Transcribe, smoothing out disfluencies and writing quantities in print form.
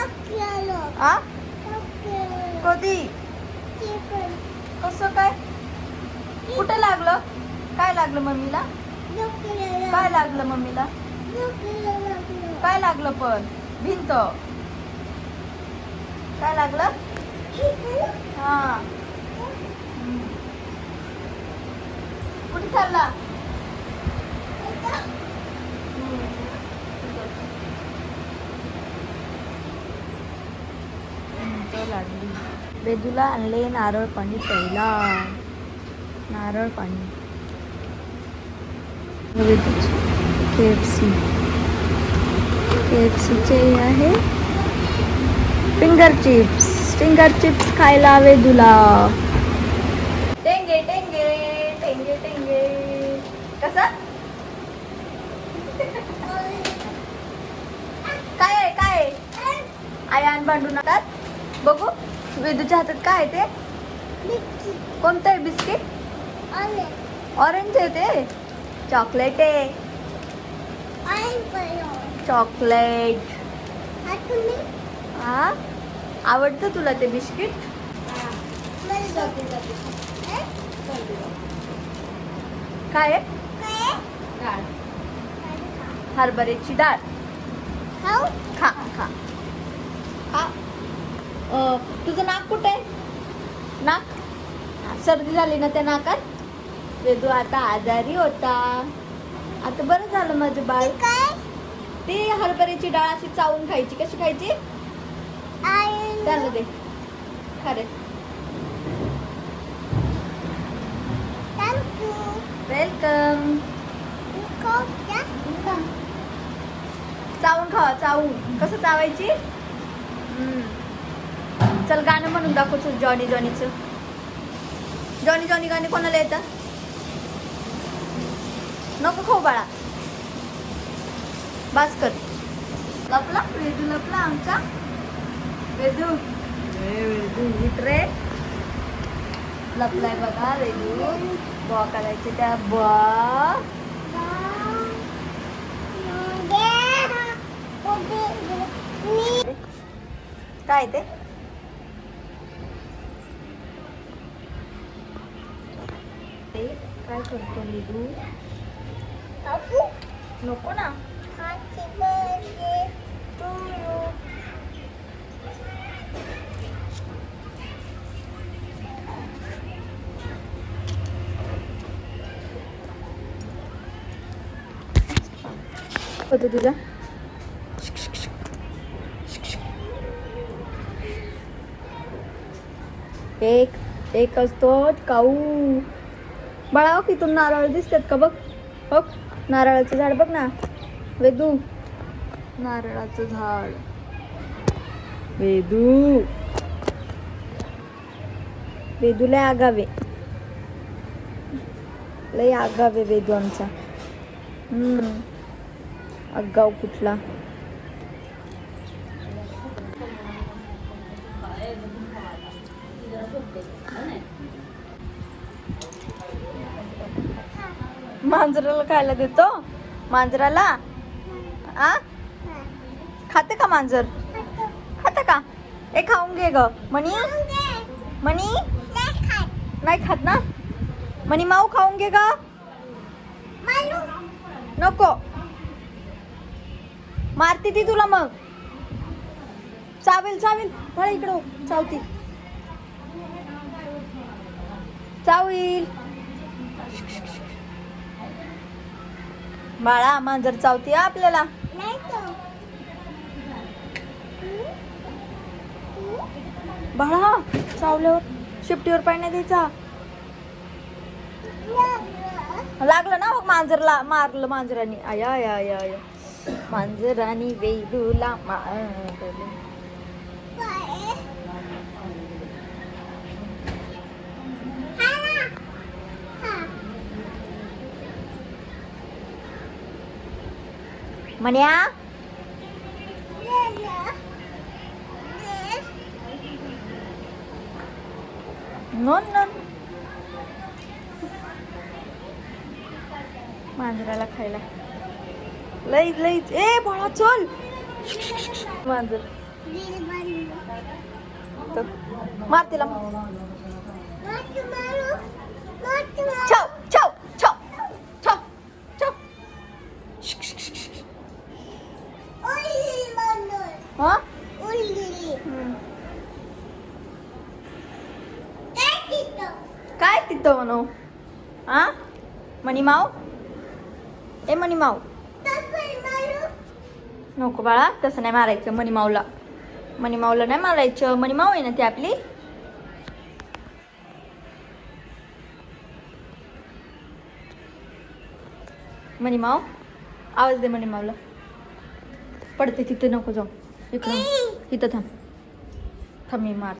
आ कधी कसं काय कुठे लागलं काय लागलं मम्मीला काय लागलं मम्मीला काय लागलं पण भिंत काय लागलं हा कुठे चालला लागली वेदूला आणले नारळ पाणी प्यायला नारळ पाणी KFCचे आहे फिंगर चिप्स खायला वेदूला टेंगे टेंगे टेंगे टेंगे कसा काय काय आयान भांडू नका बघू वेदूच्या हातात काय आहे ते कोणतं आहे बिस्किट ऑरेंज आहे ते चॉकलेट आहे चॉकलेट हा आवडतं तुला ते बिस्किट काय आहे डाळ हरभऱ्याची डाळ खा खा खा तुझं नाक कुठे आहे नाक सर्दी झाली ना त्या नाकात वेदू आता आजारी होता आता बरं झालं माझं बाळ ते हरभऱ्याची डाळ अशी चावून खायची कशी खायची त्याला दे खरे वेलकम चावून खावा चावून कसं चावायची चल गाणं म्हणून दाखव जॉनी जॉनीचं जॉनी जॉनी गाणे कोणाला येतं नको खाऊ बाळा बास कर लपला वेदू लपला आमचा वेदू वेदू इकडे लपलाय बघा वेदू बॉ करायचे त्या बॉ काय ते काय करतो वेदू नको ना होतो तुझा एक असतो काऊ बाळा की तू नारळ दिसतात का बघ हो नारळाचं झाड बघ ना वेदू नारळाचं झाड वेदू वेदू लय आगावे वेदू आमचा आगाव कुठला मांजराला खायला देतो मांजराला आ खाते का मांजर खाते का ए खाऊन घे ग मनी मनी नाही खात ना मनी माऊ खाऊन घे ग नको मारती ती तुला मग चावेल चावेल बळा इकडं चावती चावील बाळा मांजर चावती आपल्याला बाळा चावल्यावर शिफ्टीवर पाय नाही द्यायचा लागलं ना मग मांजरला मारलं मांजरानी आया आया आया आया मांजरानी वेदूला मारलं मन्या नोन नोन मांजराला खायला लई लई ए बाळा चल मांजर तर मार तिला. छाव छाव छाव छाव छाव. हा काय तिथं म्हणू. हा मनी माव. ए मनी माव. नको बाळा, तसं नाही मारायचं मनी मावला. मनी मावला नाही मारायचं. मनी माव आहे ना ती आपली. मनी माव, आवाज दे मनी मावला. पडते तिथे नको जाऊ. इकडं इथं थांब. थांब मी मार.